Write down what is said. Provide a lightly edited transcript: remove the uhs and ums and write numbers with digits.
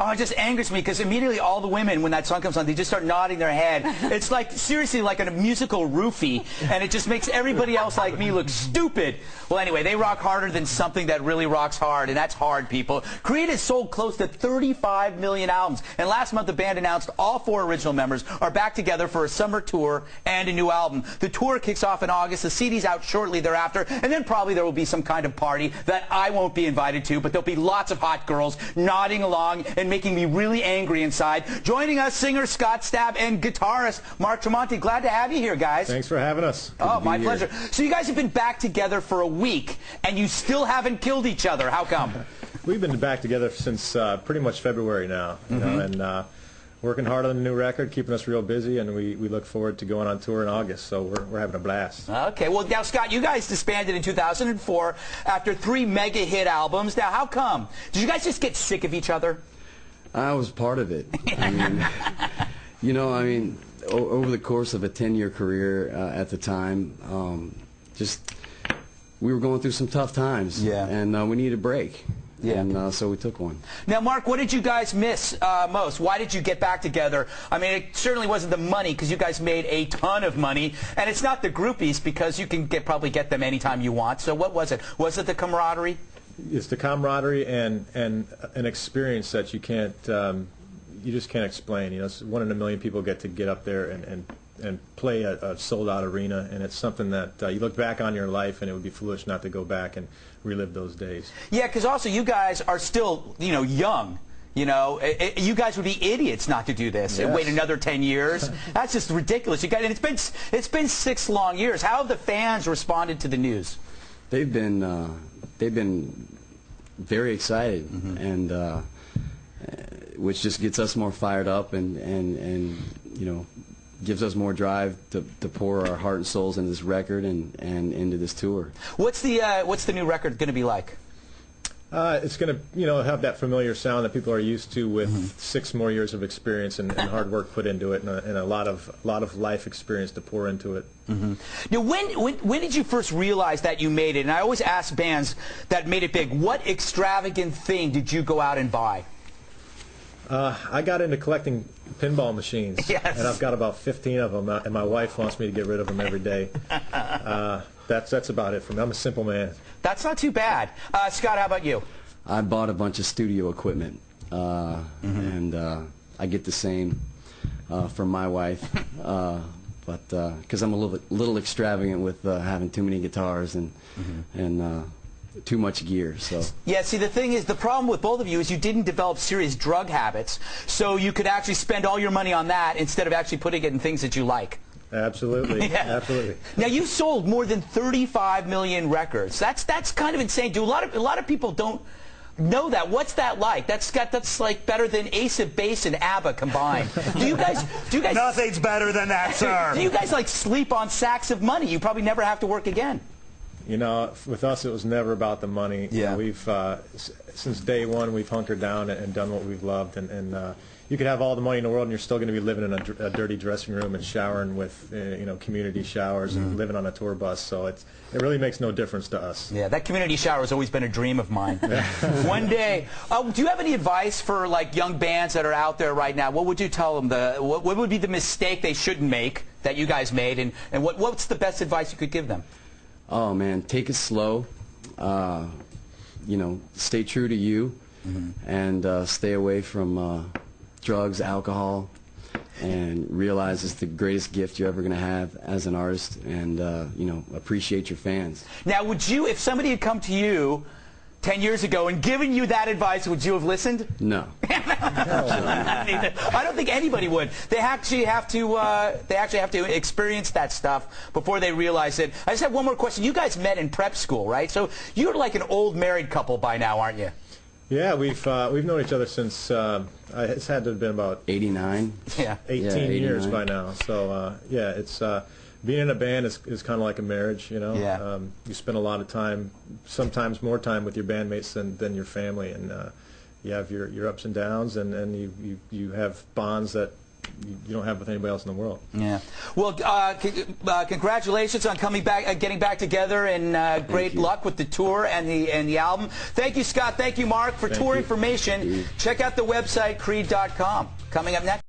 Oh, it just angers me because immediately all the women, when that song comes on, they just start nodding their head. It's like, seriously, like a musical roofie, and it just makes everybody else like me look stupid. Well, anyway, they rock harder than something that really rocks hard, and that's hard, people. Creed has sold close to 35 million albums, and last month the band announced all 4 original members are back together for a summer tour and a new album. The tour kicks off in August, the CD's out shortly thereafter, and then probably there will be some kind of party that I won't be invited to, but there'll be lots of hot girls nodding along and making me really angry inside. Joining us, singer Scott Stapp and guitarist Mark Tremonti. Glad to have you here, guys. Thanks for having us. Oh, my pleasure. So you guys have been back together for a week, and you still haven't killed each other. How come? We've been back together since pretty much February now, you know, and working hard on the new record, keeping us real busy, and we look forward to going on tour in August, so we're having a blast. Okay, well, now, Scott, you guys disbanded in 2004 after 3 mega hit albums. Now, how come? Did you guys just get sick of each other? I was part of it. I mean, you know, I mean, over the course of a 10-year career at the time, we were going through some tough times, and we needed a break. Yeah. And so we took one. Now, Mark, what did you guys miss most? Why did you get back together? I mean, it certainly wasn't the money, because you guys made a ton of money, and it's not the groupies, because you can probably get them anytime you want. So what was it? Was it the camaraderie? It's the camaraderie and an experience that you can't, you just can't explain. You know, it's 1 in a million people get to get up there and play a sold-out arena, and it's something that you look back on your life, and it would be foolish not to go back and relive those days. Yeah, because also you guys are still, you know, young. You know, you guys would be idiots not to do this and wait another 10 years. That's just ridiculous. You guys, and it's been 6 long years. How have the fans responded to the news? They've been very excited, and which just gets us more fired up, and you know, gives us more drive to pour our heart and souls into this record and into this tour. What's the new record going to be like? It's going to, you know, have that familiar sound that people are used to, with 6 more years of experience and hard work put into it, and a lot of life experience to pour into it. Now, when did you first realize that you made it? And I always ask bands that made it big, what extravagant thing did you go out and buy? I got into collecting pinball machines, and I've got about 15 of them, and my wife wants me to get rid of them every day. That's about it for me. I'm a simple man. That's not too bad. Scott, how about you? I bought a bunch of studio equipment, and I get the same from my wife, but because I'm a little extravagant with having too many guitars and too much gear. So yeah, see, the thing is, the problem with both of you is you didn't develop serious drug habits, so you could actually spend all your money on that instead of actually putting it in things that you like. Absolutely, absolutely. Now, you've sold more than 35 million records. That's kind of insane. A lot of people don't know that. What's that like? That's like better than Ace of Base and ABBA combined. Do you guys? Nothing's better than that, sir. Do you guys like sleep on sacks of money? You probably never have to work again. You know, with us, it was never about the money. Yeah. You know, we've since day one, we've hunkered down and done what we've loved, and you could have all the money in the world, and you're still going to be living in a dirty dressing room and showering with you know, community showers and living on a tour bus. So it really makes no difference to us. Yeah, that community shower has always been a dream of mine. One day. Do you have any advice for like young bands that are out there right now? What would you tell them? What would be the mistake they shouldn't make that you guys made, and what's the best advice you could give them? Oh man, take it slow. You know, stay true to you, and stay away from drugs, alcohol, and realize it's the greatest gift you're ever going to have as an artist, and you know, appreciate your fans. Now, would you, if somebody had come to you 10 years ago and given you that advice, would you have listened? No. I don't think anybody would. They actually have to experience that stuff before they realize it. I just have one more question. You guys met in prep school, right? So you're like an old married couple by now, aren't you? Yeah, we've known each other since it's had to have been about 89. Yeah, 18 years by now. So yeah, it's being in a band is kind of like a marriage, you know. Yeah. You spend a lot of time, sometimes more time with your bandmates than your family, and you have your ups and downs, and you have bonds that you don't have with anybody else in the world. Yeah. Well, congratulations on coming back, getting back together, and great luck with the tour and the album. Thank you, Scott. Thank you, Mark. For tour information, check out the website creed.com. Coming up next.